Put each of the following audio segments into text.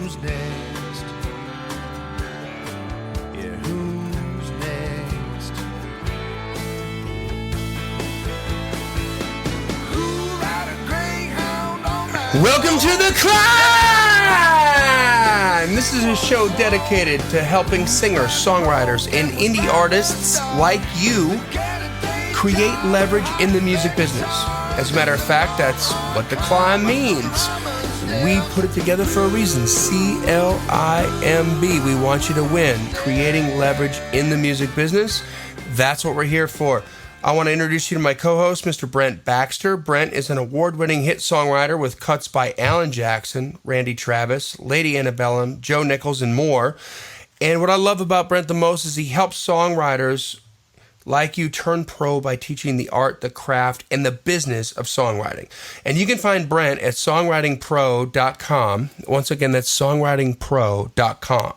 who's next? Yeah, who's next? Who'll ride a greyhound all night? Welcome to the C.L.I.M.B. This is a show dedicated to helping singers, songwriters, and indie artists like you create leverage in the music business. As a matter of fact, that's what the C.L.I.M.B means. We put it together for a reason. C.L.I.M.B. We want you to win. Creating leverage in the music business. That's what we're here for. I want to introduce you to my co-host, Mr. Brent Baxter. Brent is an award-winning hit songwriter with cuts by Alan Jackson, Randy Travis, Lady Antebellum, Joe Nichols, and more. And what I love about Brent the most is he helps songwriters like you turn pro by teaching the art, the craft, and the business of songwriting. And you can find Brent at songwritingpro.com. Once again, that's songwritingpro.com.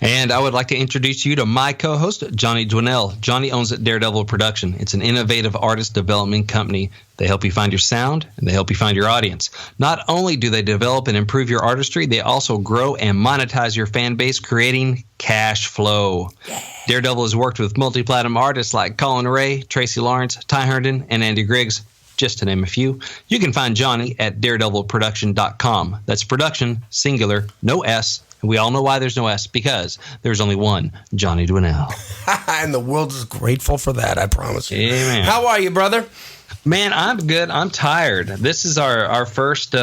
And I would like to introduce you to my co-host, Johnny Dwinell. Johnny owns Daredevil Production. It's an innovative artist development company. They help you find your sound, and they help you find your audience. Not only do they develop and improve your artistry, they also grow and monetize your fan base, creating cash flow. Yeah. Daredevil has worked with multi-platinum artists like Colin Ray, Tracy Lawrence, Ty Herndon, and Andy Griggs, just to name a few. You can find Johnny at daredevilproduction.com. That's production, singular, no S. And we all know why there's no S, because there's only one Johnny Dwinell. And the world is grateful for that, I promise you. Amen. How are you, brother? Man, I'm good. I'm tired. This is our first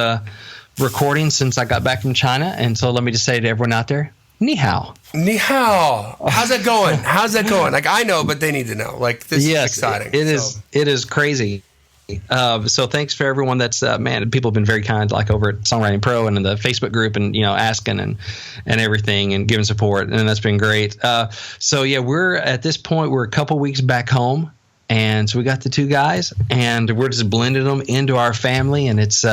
recording since I got back from China. And so let me just say to everyone out there, ni hao. Ni hao. How's that going? How's that going? Like, I know, but they need to know. Like, this is exciting. It is crazy. So thanks for everyone that's people have been very kind, like over at Songwriting Pro and in the Facebook group, and asking and everything and giving support, and that's been great. So yeah, we're at this point, we're a couple weeks back home, and so we got the two guys, and we're just blending them into our family, and it's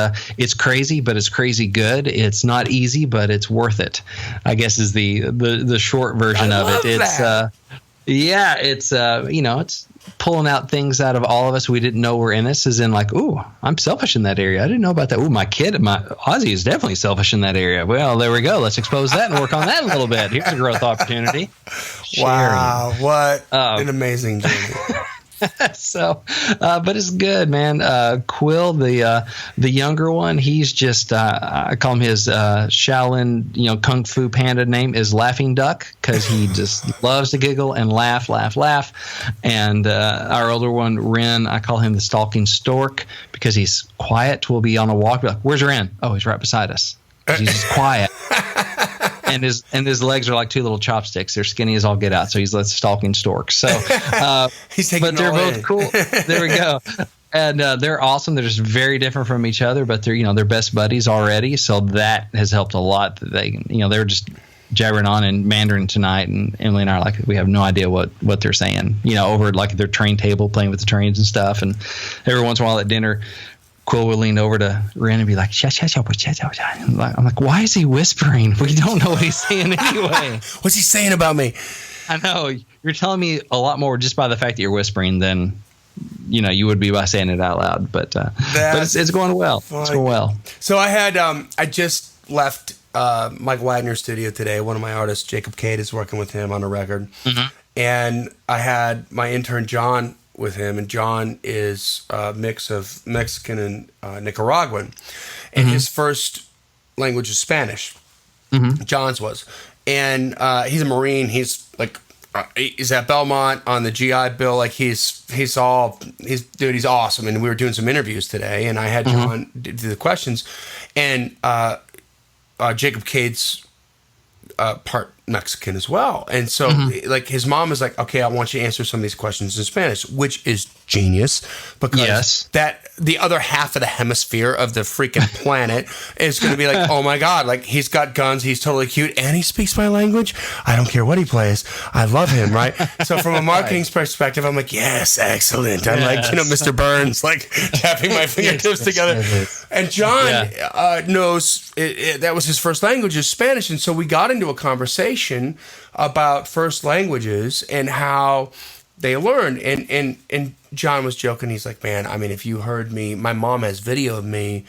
crazy, but it's crazy good. It's not easy, but it's worth it, I guess, is the short version of it. It's it's pulling out things out of all of us we didn't know were in us, as in like, ooh, I'm selfish in that area. I didn't know about that. Ooh, my Ozzy is definitely selfish in that area. Well, there we go. Let's expose that and work on that a little bit. Here's a growth opportunity. Wow, what an amazing journey. So, but it's good, man. Quill, the younger one, he's just I call him his Shaolin, Kung Fu Panda name is Laughing Duck, because he just loves to giggle and laugh. And our older one, Ren, I call him the Stalking Stork, because he's quiet. We'll be on a walk, be like, "Where's Ren?" Oh, he's right beside us. He's just quiet. And his legs are like two little chopsticks. They're skinny as all get out. So he's a stalking stork. So, he's taking but they're both cool. There we go. And they're awesome. They're just very different from each other, but they're best buddies already. So that has helped a lot. That they're just jabbering on in Mandarin tonight, and Emily and I are like, we have no idea what they're saying. Over like their train table, playing with the trains and stuff. And every once in a while at dinner, Quill will lean over to Ren and be like, I'm like, why is he whispering? We don't know what he's saying anyway. What's he saying about me? I know. You're telling me a lot more just by the fact that you're whispering than you would be by saying it out loud. But it's going well. Fine. It's going well. So I had I just left Mike Wagner's studio today. One of my artists, Jacob Cade, is working with him on a record. Mm-hmm. And I had my intern John with him, and John is a mix of Mexican and Nicaraguan, and his first language is Spanish. John's was, and he's a Marine. He's like he's at Belmont on the GI Bill. Like he's awesome. And we were doing some interviews today, and I had John do the questions, and Jacob Cade's part Mexican as well. And so like his mom is like, okay, I want you to answer some of these questions in Spanish, which is genius, because that the other half of the hemisphere of the freaking planet is going to be like, oh my God, like he's got guns, he's totally cute, and he speaks my language. I don't care what he plays. I love him, right? So from a marketing perspective, I'm like, yes, excellent. I'm like, Mr. Burns, like tapping my fingertips together. And John knows that was his first language is Spanish. And so we got into a conversation about first languages and how they learn. And John was joking. He's like, man, I mean, if you heard me, my mom has video of me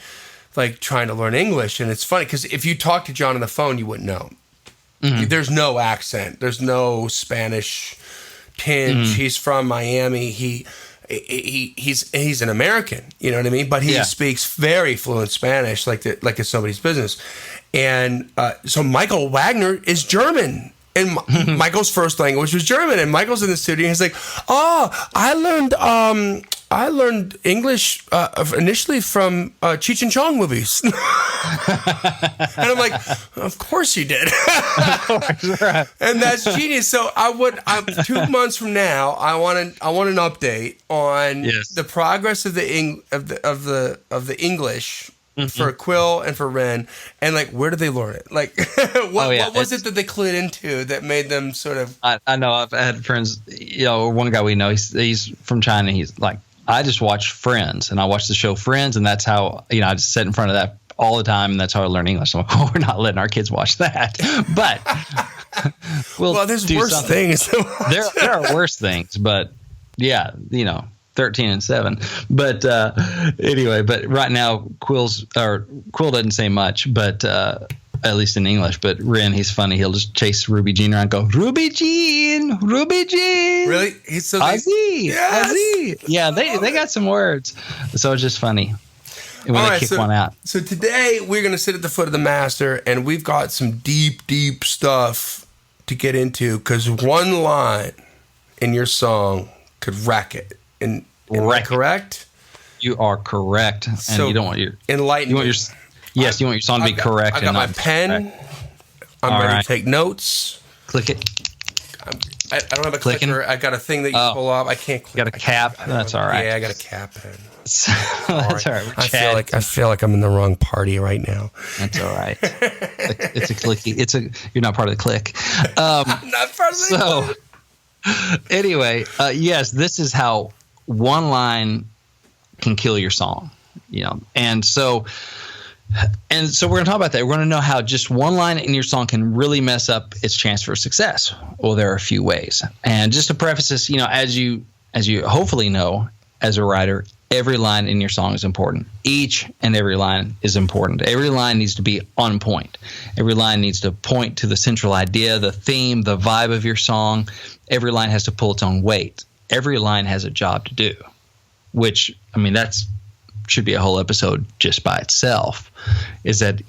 like trying to learn English. And it's funny because if you talk to John on the phone, you wouldn't know. There's no accent. There's no Spanish tinge. He's from Miami. He's an American, you know what I mean? But he speaks very fluent Spanish, like it's somebody's business. And so Michael Wagner is German. And Michael's first language was German. And Michael's in the studio and he's like, "Oh, I learned English initially from Cheech and Chong movies." And I'm like, "Of course you did." And that's genius. So I'm 2 months from now, I want an update on the progress of the English for Quill and for Ren, and like where did they learn it? Like what was it that they clued into that made them sort of? I know I've had friends. One guy we know, he's from China. He's like, I just watch Friends, and I watch the show Friends, and that's how I just sit in front of that all the time, and that's how I learn English. I'm like, oh, we're not letting our kids watch that, but well, there's worse things. There are worse things, but 13 and 7. But anyway, but right now Quill doesn't say much, but at least in English. But Ren, he's funny. He'll just chase Ruby Jean around and go, "Ruby Jean, Ruby Jean." Really? He's so Ozzy. Yes! Ozzy. Yeah, they got some words. So it's just funny when they kick one out. So today we're going to sit at the foot of the master, and we've got some deep, deep stuff to get into, because one line in your song could wreck it. Am I correct? You are correct. And so you don't want your enlighten. You want your you want your song to be correct. I got my pen. I'm ready to take notes. Click it. I don't have a clicker. I got a thing that you pull off. I can't click. You got a cap. That's all right. Yeah, I got a cap pen. That's all right. I feel like I'm in the wrong party right now. That's all right. It's a clicky. You're not part of the clique. I'm not part of the clique. Anyway, yes, this is how one line can kill your song, and so we're going to talk about that. We're going to know how just one line in your song can really mess up its chance for success. Well, there are a few ways. And just to preface this, as you hopefully know as a writer, every line in your song is important. Each and every line is important. Every line needs to be on point. Every line needs to point to the central idea, the theme, the vibe of your song. Every line has to pull its own weight. Every line has a job to do, which, that's should be a whole episode just by itself. Is that,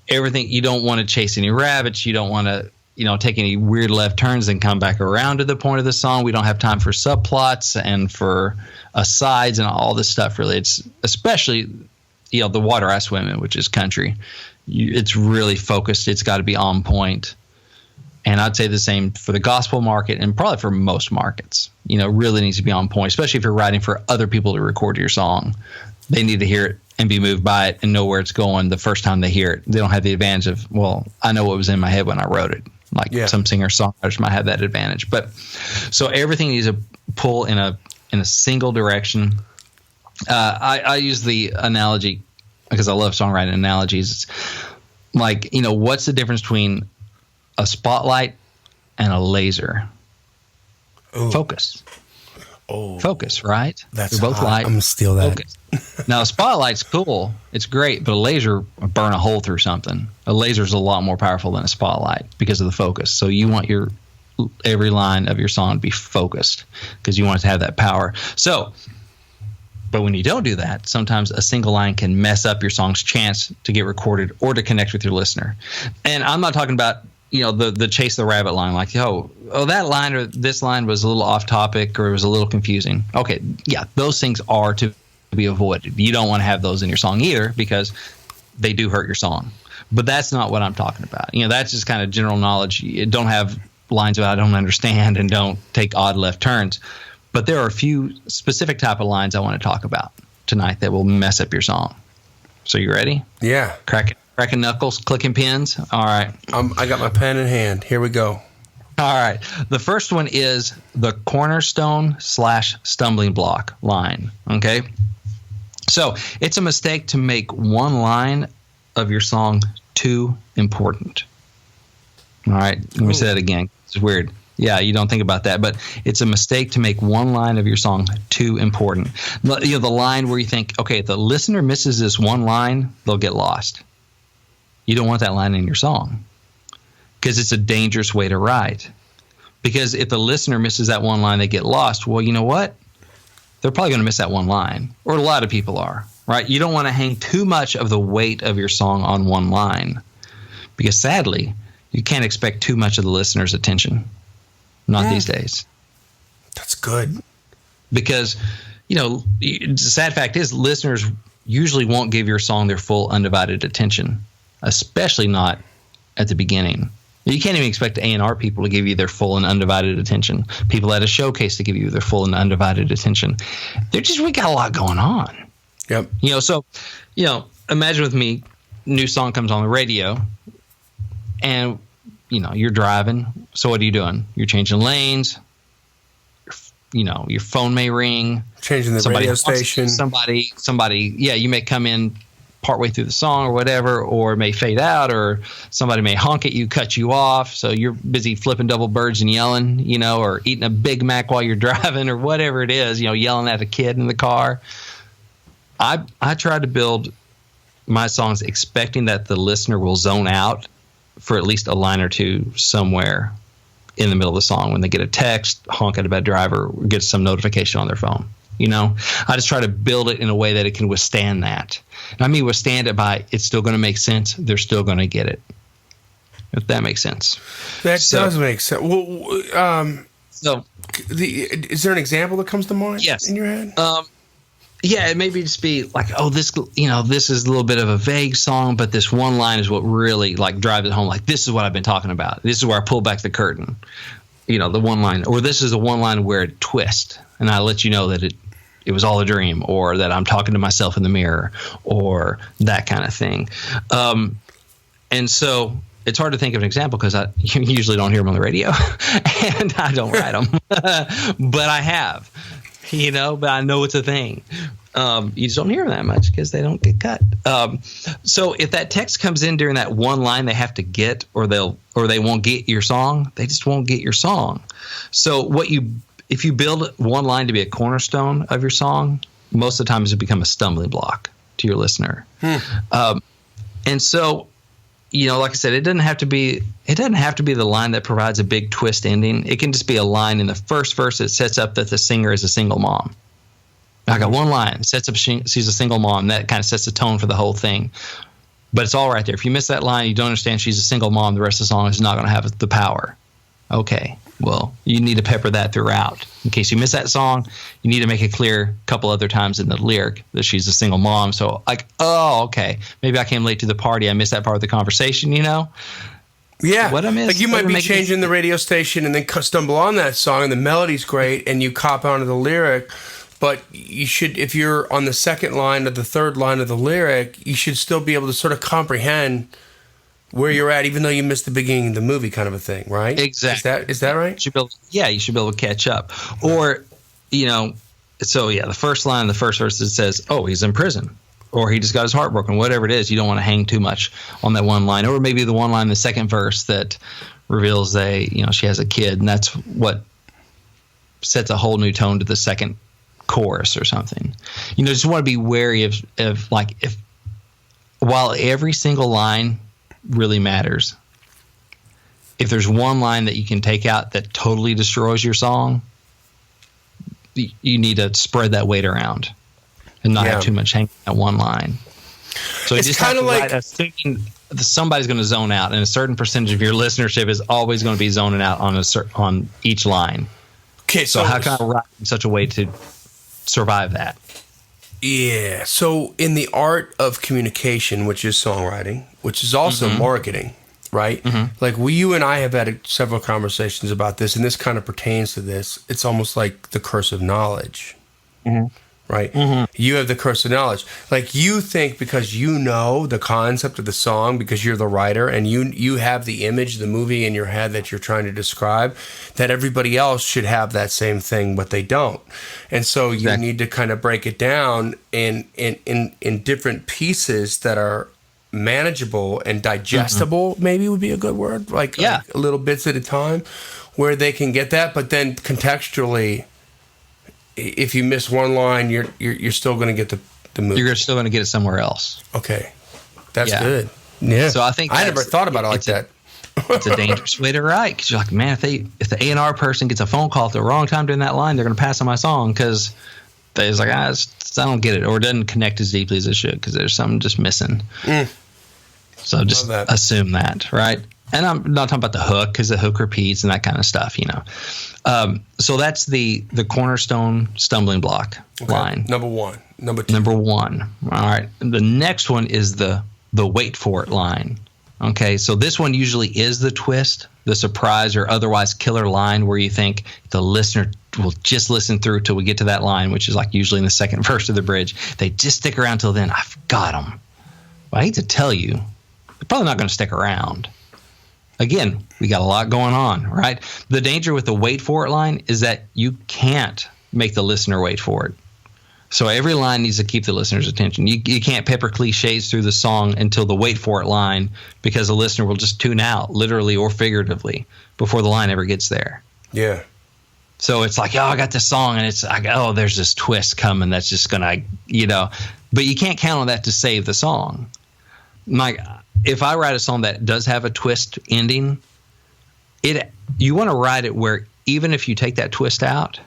everything, you don't want to chase any rabbits. You don't want to, take any weird left turns and come back around to the point of the song. We don't have time for subplots and for asides and all this stuff, really. It's especially, the water I swim in, which is country. It's really focused. It's got to be on point. And I'd say the same for the gospel market and probably for most markets. Really needs to be on point, especially if you're writing for other people to record your song. They need to hear it and be moved by it and know where it's going the first time they hear it. They don't have the advantage of, I know what was in my head when I wrote it. Some singer-songwriters might have that advantage. But so everything needs to pull in a single direction. I use the analogy because I love songwriting analogies. It's like, what's the difference between a spotlight and a laser? Ooh. Focus. Oh, focus, right? That's They're both light. I'm gonna steal that. Focus. Now, a spotlight's cool. It's great, but a laser will burn a hole through something. A laser's a lot more powerful than a spotlight because of the focus. So you want every line of your song to be focused because you want it to have that power. So, but when you don't do that, sometimes a single line can mess up your song's chance to get recorded or to connect with your listener. And I'm not talking about the chase the rabbit line, like, that line or this line was a little off topic or it was a little confusing. Okay, yeah, those things are to be avoided. You don't want to have those in your song either because they do hurt your song. But that's not what I'm talking about. That's just kind of general knowledge. You don't have lines about I don't understand and don't take odd left turns. But there are a few specific type of lines I want to talk about tonight that will mess up your song. So you ready? Yeah. Cracking knuckles, clicking pins. All right. I got my pen in hand. Here we go. All right. The first one is the cornerstone/stumbling block line. Okay. So it's a mistake to make one line of your song too important. All right. Let me say that again. It's weird. Yeah, you don't think about that, but it's a mistake to make one line of your song too important. The line where you think, okay, if the listener misses this one line, they'll get lost. You don't want that line in your song because it's a dangerous way to write. Because if the listener misses that one line, they get lost. Well, you know what? They're probably going to miss that one line, or a lot of people are, right? You don't want to hang too much of the weight of your song on one line because sadly, you can't expect too much of the listener's attention. Not these days. That's good. Because, the sad fact is listeners usually won't give your song their full undivided attention, especially not at the beginning. You can't even expect A&R people to give you their full and undivided attention. People at a showcase to give you their full and undivided attention. We got a lot going on. Yep. Imagine with me, new song comes on the radio and you're driving. So what are you doing? You're changing lanes. Your phone may ring. Changing the radio station. Somebody, you may come in partway through the song or whatever, or it may fade out, or somebody may honk at you, cut you off. So you're busy flipping double birds and yelling, or eating a Big Mac while you're driving or whatever it is, yelling at a kid in the car. I try to build my songs expecting that the listener will zone out for at least a line or two somewhere in the middle of the song when they get a text, honk at a bad driver, or get some notification on their phone. I just try to build it in a way that it can withstand that. And I mean withstand it by it's still going to make sense. They're still going to get it. If that makes sense. That does make sense. Well, is there an example that comes to mind? Yes. In your head? Yeah, it maybe just be like, this is a little bit of a vague song, but this one line is what really drives it home. Like, this is what I've been talking about. This is where I pull back the curtain. The one line, or this is the one line where it twists, and I let you know that it was all a dream, or that I'm talking to myself in the mirror, or that kind of thing. And so it's hard to think of an example because you usually don't hear them on the radio, and I don't write them, but I have. But I know it's a thing. You just don't hear them that much because they don't get cut. So if that text comes in during that one line they have to get, or they won't get your song, they just won't get your song. So if you build one line to be a cornerstone of your song, most of the time it's become a stumbling block to your listener. And so, like I said, it doesn't have to be the line that provides a big twist ending. It can just be a line in the first verse that sets up that the singer is a single mom. I got one line, sets up she's a single mom. That kind of sets the tone for the whole thing. But it's all right there. If you miss that line, you don't understand she's a single mom, the rest of the song is not going to have the power. Okay, well, you need to pepper that throughout. In case you miss that song, you need to make it clear a couple other times in the lyric that she's a single mom. So okay, maybe I came late to the party. I missed that part of the conversation, Yeah, what I missed, like you might be changing the radio station and then stumble on that song and the melody's great and you cop onto the lyric, but you should, if you're on the second line or the third line of the lyric, you should still be able to sort of comprehend where you're at, even though you missed the beginning of the movie, kind of a thing, right? Exactly. Is that right? You should be able to catch up. Or, the first line, the first verse, it says, "Oh, he's in prison," or he just got his heart broken. Whatever it is, you don't want to hang too much on that one line. Or maybe the one line in the second verse that reveals she has a kid, and that's what sets a whole new tone to the second chorus or something. Just want to be wary of if while every single line really matters, if there's one line that you can take out that totally destroys your song, you need to spread that weight around and not have too much hanging at one line. So it's kind of like somebody's going to zone out, and a certain percentage of your listenership is always going to be zoning out on each line. Okay, so how can I write in such a way to survive that? Yeah. So in the art of communication, which is songwriting, which is also marketing, right? Like you and I have had several conversations about this, and this kind of pertains to this. It's almost like the curse of knowledge, right? You have the curse of knowledge. Like you think because you know the concept of the song, because you're the writer, and you have the image, the movie in your head that you're trying to describe, that everybody else should have that same thing, but they don't. And so you need to kind of break it down in different pieces that are manageable and digestible, maybe would be a good word, like little bits at a time. where they can get that, but then contextually, if you miss one line, you're still going to get the movie. You're still going to get it somewhere else. Okay, that's good. Yeah. So I think I never thought about it like that. It's a dangerous way to write, because you're like, man, if the A&R person gets a phone call at the wrong time during that line, they're going to pass on my song because they're like, I don't get it, or it doesn't connect as deeply as it should because there's something just missing. So just assume that, right? And I'm not talking about the hook, because the hook repeats and that kind of stuff, So that's the cornerstone stumbling block line. Number one. Number two. Number one. All right. The next one is the wait for it line. Okay. So this one usually is the twist, the surprise or otherwise killer line where you think the listener will just listen through till we get to that line, which is like usually in the second verse of the bridge. They just stick around till then. I've got them. Well, I hate to tell you, they're probably not going to stick around. Again, we got a lot going on, right? The danger with the wait for it line is that you can't make the listener wait for it. So every line needs to keep the listener's attention. You can't pepper cliches through the song until the wait for it line, because the listener will just tune out, literally or figuratively, before the line ever gets there. Yeah. So it's like, I got this song, and it's like, there's this twist coming that's just going to, but you can't count on that to save the song. Like, if I write a song that does have a twist ending, you want to write it where even if you take that twist out,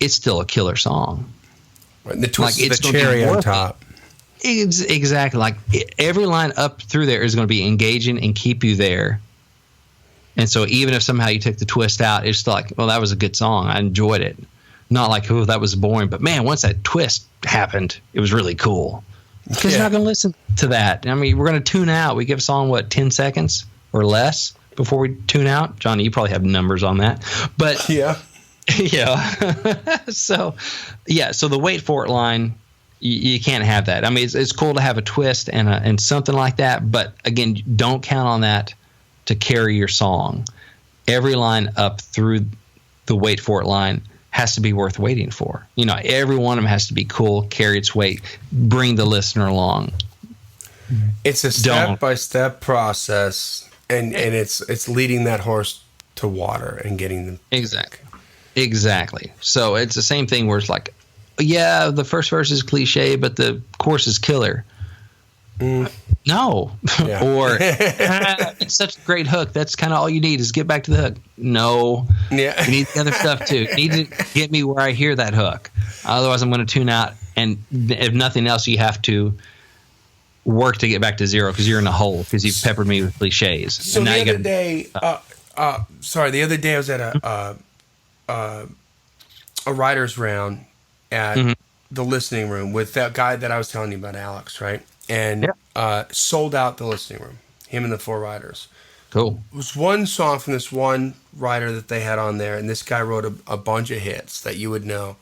it's still a killer song. Right, the twist is the cherry on top. Exactly. Like every line up through there is going to be engaging and keep you there. And so even if somehow you took the twist out, it's like, well, that was a good song. I enjoyed it. Not like, that was boring. But man, once that twist happened, it was really cool. Because you're not going to listen to that. I mean, we're going to tune out. We give a song, 10 seconds or less before we tune out? Johnny, you probably have numbers on that. But yeah. So the wait for it line, you can't have that. I mean, it's cool to have a twist and something like that. But again, don't count on that to carry your song. Every line up through the wait for it line has to be worth waiting for. Every one of them has to be cool, carry its weight, bring the listener along. It's a step-by-step process, and it's leading that horse to water and getting them. Exactly. So it's the same thing where it's like, the first verse is cliche, but the chorus is killer. No. Yeah. Or it's such a great hook. That's kind of all you need is get back to the hook. No. Yeah. You need the other stuff too. You need to get me where I hear that hook. Otherwise, I'm going to tune out. And if nothing else, you have to work to get back to zero because you're in a hole because you've peppered me with cliches. So and now the other day, the other day I was at a writer's round at the listening room with that guy that I was telling you about, Alex, right? And sold out the listening room, him and the 4 writers. Cool. It was one song from this one writer that they had on there, and this guy wrote a bunch of hits that you would know.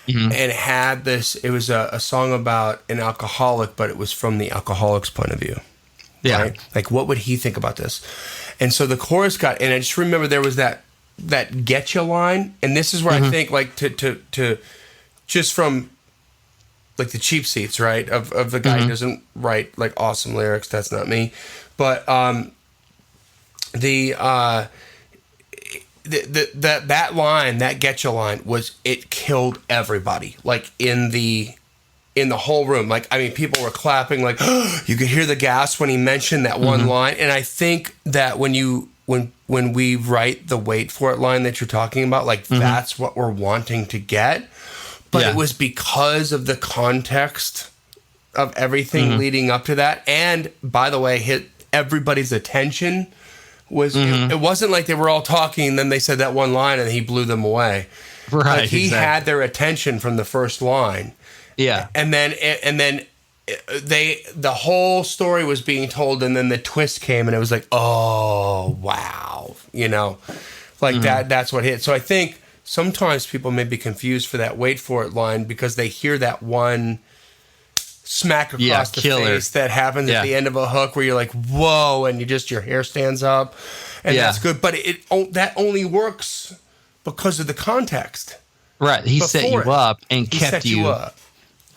And it had this, it was a song about an alcoholic, but it was from the alcoholic's point of view. Yeah. Right? Like, what would he think about this? And so the chorus and I just remember there was that getcha line, and this is where I think, like, to just from, like, the cheap seats, right, of the guy who doesn't write, like, awesome lyrics. That's not me. But that line, that getcha line, it killed everybody, like, in the whole room. Like, I mean, people were clapping, like, you could hear the gas when he mentioned that one line. And I think that when we write the wait for it line that you're talking about, like, that's what we're wanting to get. But it was because of the context of everything leading up to that. And, by the way, hit everybody's attention. It wasn't like they were all talking and then they said that one line and he blew them away. Right. Like, he had their attention from the first line. Yeah. And then the whole story was being told, and then the twist came and it was like, oh, wow. Like that's what hit. So I think sometimes people may be confused for that wait for it line because they hear that one smack across the face that happens at the end of a hook where you're like, whoa, and your hair stands up, and that's good. But that only works because of the context. Right. He set you up and kept you up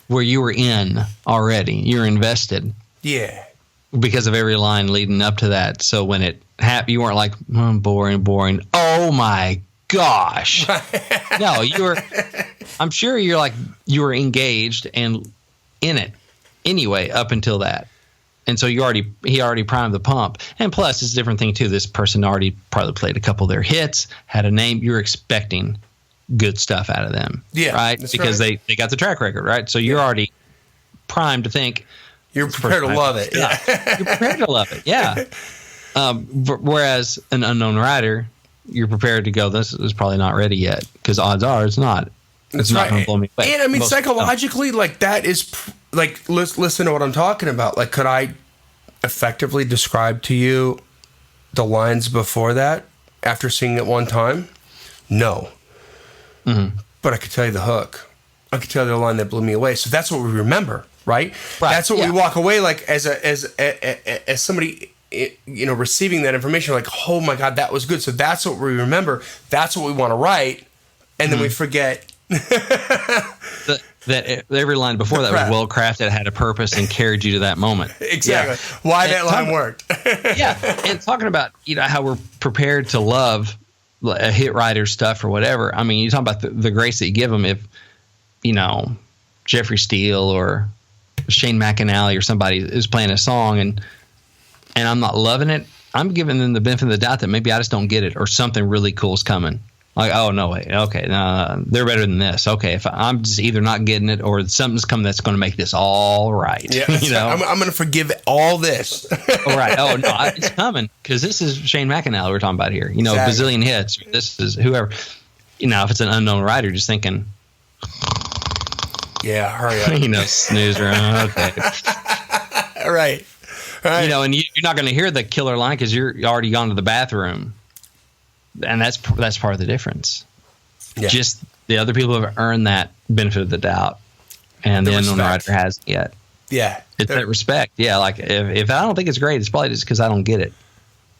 where you were in already. You're invested. Yeah. because of every line leading up to that. So when it happened, you weren't like, boring. Oh my gosh. No, I'm sure you're like, you were engaged and in it anyway up until that. And so he already primed the pump. And plus, it's a different thing too. This person already probably played a couple of their hits, had a name. You're expecting good stuff out of them, right? Because they got the track record, right? So you're already primed to think you're prepared to love it. Yeah. You're prepared to love it, yeah. Whereas an unknown writer, you're prepared to go, this is probably not ready yet, because odds are it's not. It's not going to blow me away. And I mean, psychologically, like that is like, listen to what I'm talking about. Like, could I effectively describe to you the lines before that after seeing it one time? No. Mm-hmm. But I could tell you the hook. I could tell you the line that blew me away. So that's what we remember, right? That's what we walk away like as somebody, receiving that information, like, oh my God, that was good. So that's what we remember. That's what we want to write. And then we forget that every line before that was well crafted, had a purpose, and carried you to that moment. Exactly. Yeah. Why that line worked. Yeah. And talking about, how we're prepared to love a hit writer stuff or whatever. I mean, you talk about the grace that you give them. If, Jeffrey Steele or Shane McAnally or somebody is playing a song and I'm not loving it, I'm giving them the benefit of the doubt that maybe I just don't get it, or something really cool is coming. Like, oh, no, wait, okay, they're better than this. Okay, if I'm just either not getting it or something's coming that's going to make this all right. Yeah, I'm going to forgive all this. All right. Oh, no, it's coming, because this is Shane McAnally we're talking about here. Exactly. Bazillion hits. This is whoever. If it's an unknown writer, just thinking, yeah, hurry up. Snoozer. Okay. Right. And you're not going to hear the killer line because you're already gone to the bathroom. And that's part of the difference. Yeah. Just the other people have earned that benefit of the doubt, and the unknown writer hasn't yet. Yeah, it's that respect. Yeah, like if I don't think it's great, it's probably just because I don't get it.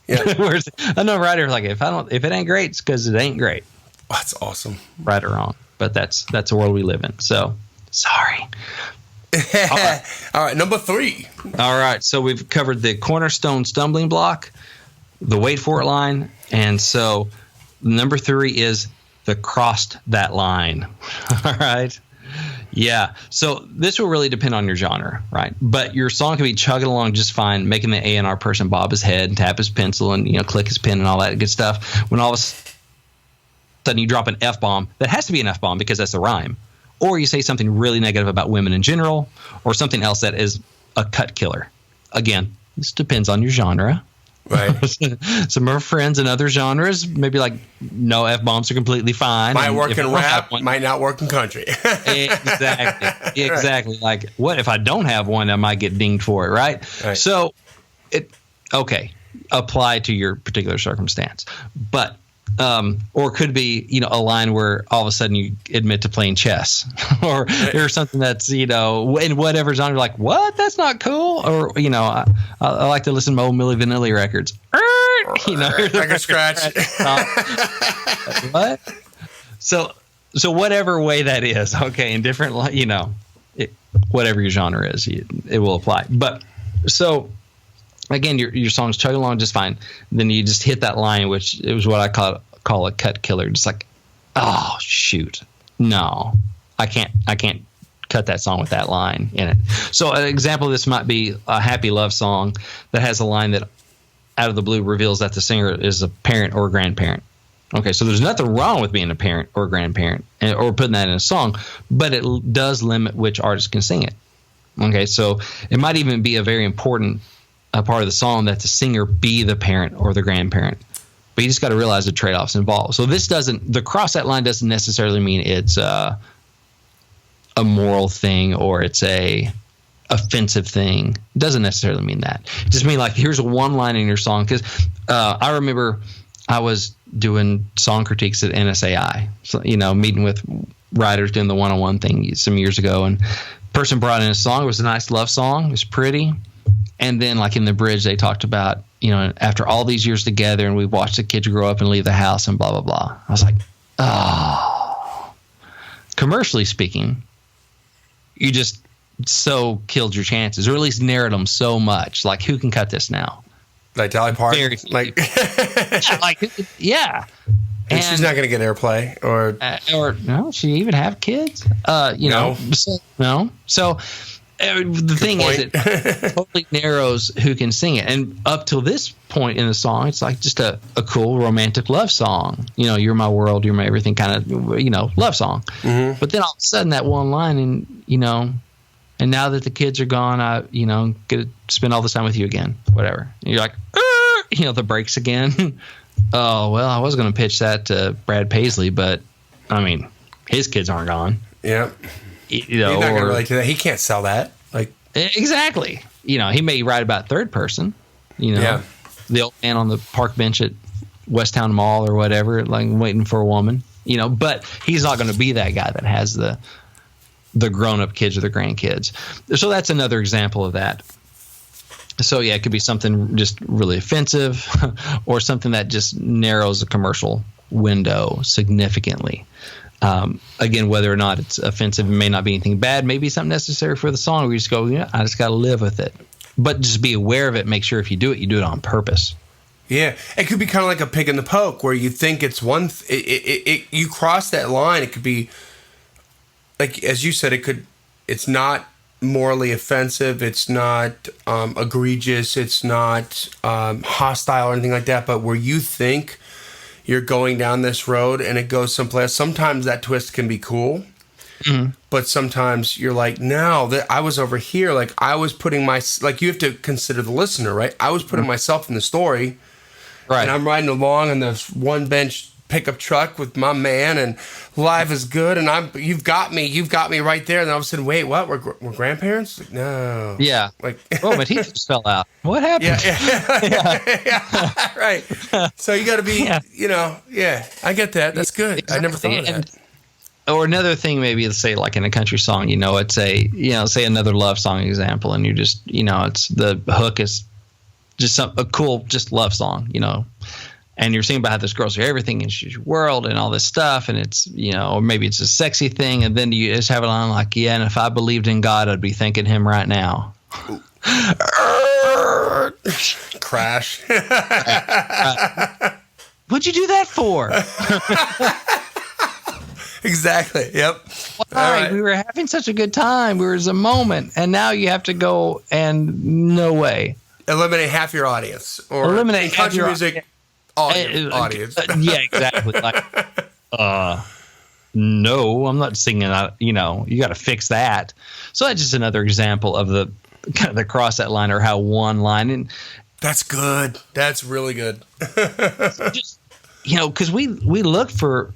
Yeah. Whereas unknown writer, like if it ain't great, it's because it ain't great. Oh, that's awesome. Right or wrong, but that's the world we live in. So sorry. All right, number 3. All right, so we've covered the cornerstone stumbling block, the wait for it line. And so number 3 is the crossed that line. All right. Yeah. So this will really depend on your genre, right? But your song can be chugging along just fine, making the A&R person bob his head and tap his pencil and, click his pen and all that good stuff. When all of a sudden you drop an F-bomb, that has to be an F-bomb because that's a rhyme. Or you say something really negative about women in general, or something else that is a cut killer. Again, this depends on your genre. Right. Some of our friends in other genres maybe like, no, F-bombs are completely fine. Might work in rap, might not work in country. Exactly. Right. Like, what if I don't have one? I might get dinged for it, right? So, apply to your particular circumstance. But, or it could be, a line where all of a sudden you admit to playing chess or something that's, in whatever genre, like, what? That's not cool. Or, I like to listen to old Milli Vanilli records. Record scratch. What? So whatever way that is, okay, in different, whatever your genre is, it will apply. But so, again, your song's chugging along just fine. Then you just hit that line, which it was what I call a cut killer. Just like, oh shoot, no, I can't cut that song with that line in it. So an example of this might be a happy love song that has a line that out of the blue reveals that the singer is a parent or a grandparent. Okay, so there's nothing wrong with being a parent or a grandparent or putting that in a song, but it does limit which artist can sing it. Okay, so it might even be a very important part of the song that the singer be the parent or the grandparent. But you just got to realize the trade-offs involved. So the cross that line doesn't necessarily mean it's a moral thing or it's a offensive thing. It doesn't necessarily mean that. It just means like, here's one line in your song. Because I remember I was doing song critiques at NSAI, so, meeting with writers doing the one-on-one thing some years ago. And person brought in a song. It was a nice love song. It was pretty. And then, like in the bridge, they talked about, after all these years together and we watched the kids grow up and leave the house and blah, blah, blah. I was like, oh. Commercially speaking, you just so killed your chances, or at least narrowed them so much. Like, who can cut this now? Like Dolly Parton? Yeah. And she's not going to get airplay, or no, she even have kids. No. So the thing is, it totally narrows who can sing it. And up till this point in the song, it's like just a cool romantic love song. You're my world, you're my everything, kind of love song. Mm-hmm. But then all of a sudden, that one line, and and now that the kids are gone, I get to spend all this time with you again, whatever. And you're like, the brakes again. Oh, well, I was going to pitch that to Brad Paisley, but I mean, his kids aren't gone. Yeah. He's not going to relate to that. He can't sell that. Exactly. He may write about third person, yeah. The old man on the park bench at Westtown Mall or whatever, like waiting for a woman, but he's not going to be that guy that has the grown-up kids or the grandkids. So that's another example of that. So, yeah, it could be something just really offensive or something that just narrows a commercial window significantly. Again, whether or not it's offensive, it may not be anything bad. Maybe something necessary for the song. We just go, I just got to live with it. But just be aware of it. Make sure if you do it on purpose. Yeah. It could be kind of like a pig in the poke where you think it's one you cross that line. It could be, like, as you said, it's not morally offensive, it's not egregious, it's not hostile or anything like that, but where you think you're going down this road and it goes someplace, sometimes that twist can be cool. Mm-hmm. But sometimes you're like, no, I was over here, like I was putting you have to consider the listener, right? I was putting myself in the story, right? And I'm riding along on this one bench pickup truck with my man, and life is good, and you've got me right there. And all of a sudden, wait, what? We're grandparents? Like, no. Yeah. Like, oh, but he just fell out. What happened? Yeah. Right. So you got to be, I get that. That's good. Exactly. I never thought of that. Or another thing, maybe let's say like in a country song, it's say another love song example, and you just, it's the hook is just a cool, just love song, and you're singing about how this girl's everything and she's your world and all this stuff, and it's, or maybe it's a sexy thing, and then you just have it on like, and if I believed in God, I'd be thanking him right now. Crash. What'd you do that for? Exactly. Yep. Why? Right. We were having such a good time. It was a moment, and now you have to go and no way. Eliminate half your audience, or eliminate country music audience. Yeah, exactly. Like, no, I'm not singing that. You got to fix that. So that's just another example of the kind of the cross that line, or how one line, and that's good. That's really good. Just because we look for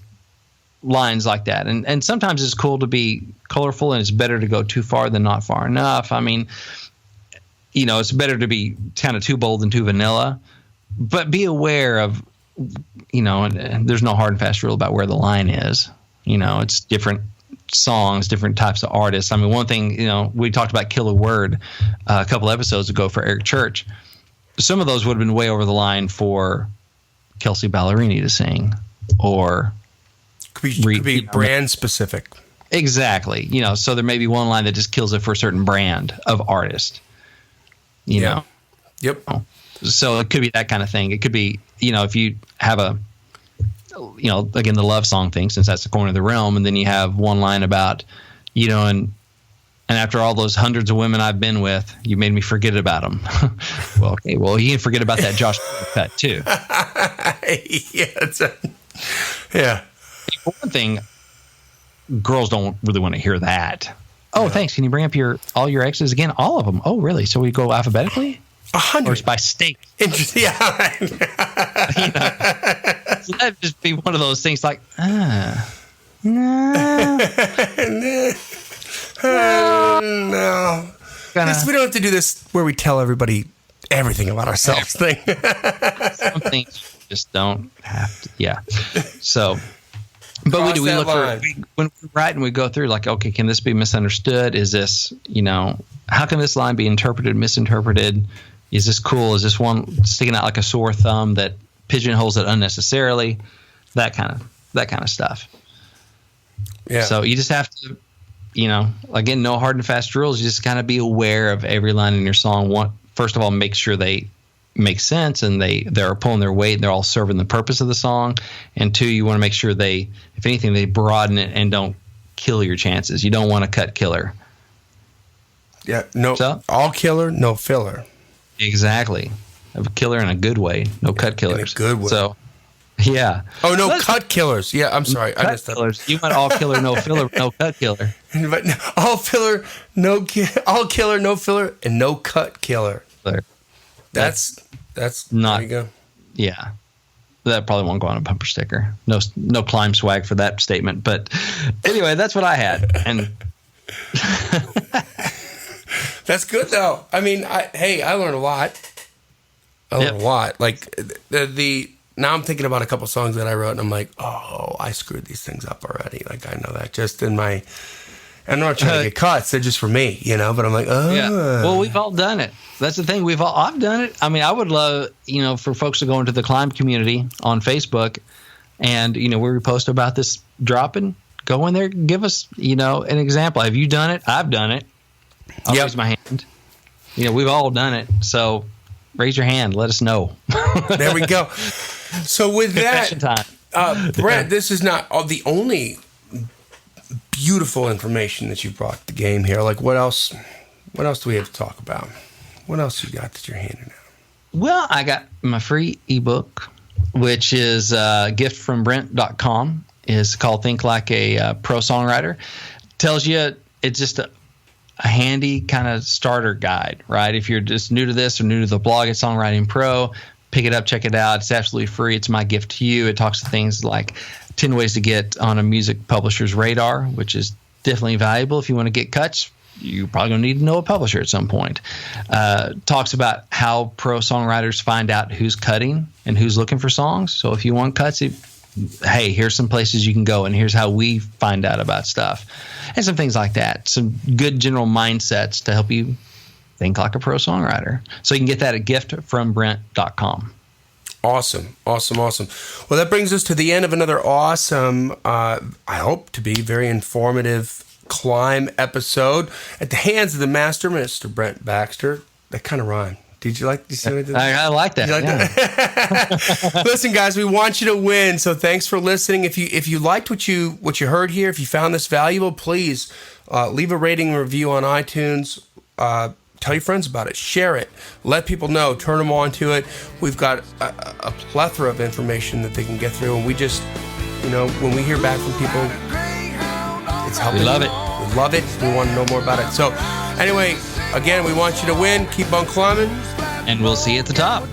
lines like that, and sometimes it's cool to be colorful, and it's better to go too far than not far enough. I mean, it's better to be kind of too bold than too vanilla, but be aware of, and there's no hard and fast rule about where the line is. It's different songs, different types of artists. I mean, one thing, we talked about Kill a Word a couple episodes ago for Eric Church. Some of those would have been way over the line for Kelsey Ballerini to sing, or could be brand specific. Exactly. So there may be one line that just kills it for a certain brand of artist. You know? Yep. So it could be that kind of thing. It could be, if you have again, the love song thing, since that's the corner of the realm, and then you have one line about, and after all those hundreds of women I've been with, you made me forget about them. Well, okay. Well, you can forget about that Josh cut too. Yeah. For one thing, girls don't really want to hear that. Oh, thanks. Can you bring up all your exes again? All of them. Oh, really? So we go alphabetically? 100. Or it's by state? Interesting. Yeah. So that'd just be one of those things like, no. No. We don't have to do this where we tell everybody everything about ourselves thing. Some things just don't have to. Yeah. So... But we do. We look for when we write and we go through like, okay, can this be misunderstood? Is this, how can this line be interpreted, misinterpreted? Is this cool? Is this one sticking out like a sore thumb that pigeonholes it unnecessarily? That kind of stuff. Yeah. So you just have to again, no hard and fast rules. You just kind of be aware of every line in your song. First of all, make sure they make sense and they're pulling their weight and they're all serving the purpose of the song. And 2, you want to make sure if anything, they broaden it and don't kill your chances. You don't want to cut killer. Yeah, all killer, no filler. Exactly. A killer in a good way, no cut killers. In a good way. So, yeah. Oh, no, cut killers. Yeah, I'm sorry. I missed that. Killers. You want all killer, no filler, no cut killer. But all killer, no filler, and no cut killer. That's not. There you go. Yeah. That probably won't go on a bumper sticker. No C.L.I.M.B swag for that statement. But anyway, that's what I had. And that's good though. I mean, I learned a lot. A lot. Like now I'm thinking about a couple songs that I wrote, and I'm like, oh, I screwed these things up already. Like I know that just in my. I'm not trying to get cuts. They're just for me, But I'm like, oh. Yeah. Well, we've all done it. That's the thing. I've done it. I mean, I would love, for folks to go into the C.L.I.M.B community on Facebook, and where we post about this dropping. Go in there, give us, an example. Have you done it? I've done it. I'll raise my hand. We've all done it. So raise your hand. Let us know. There we go. So with that, time. Brent, this is not the only beautiful information that you brought to the game here. Like what else do we have to talk about? What else you got that you're handing out? Well, I got my free ebook, which is giftfrombrent.com. It's called Think Like a Pro Songwriter. Tells you, it's just a handy kind of starter guide, right? If you're just new to this or new to the blog at Songwriting Pro, pick it up, check it out. It's absolutely free. It's my gift to you. It talks to things like 10 ways to get on a music publisher's radar, which is definitely valuable. If you want to get cuts, you're probably going to need to know a publisher at some point. Talks about how pro songwriters find out who's cutting and who's looking for songs. So if you want cuts, hey, here's some places you can go, and here's how we find out about stuff. And some things like that. Some good general mindsets to help you think like a pro songwriter. So you can get that at giftfrombrent.com. Awesome. Well, that brings us to the end of another awesome, I hope to be very informative C.L.I.M.B episode at the hands of the master, Mr. Brent Baxter. That kind of rhymed. Did you like? See what I did? I like that. You like that? Listen, guys, we want you to win. So thanks for listening. If you liked what you heard here, if you found this valuable, please leave a rating and review on iTunes. Tell your friends about it. Share it. Let people know. Turn them on to it. We've got a plethora of information that they can get through. And we just, when we hear back from people, it's helping. We love it. We love it. We want to know more about it. So anyway, again, we want you to win. Keep on climbing. And we'll see you at the top.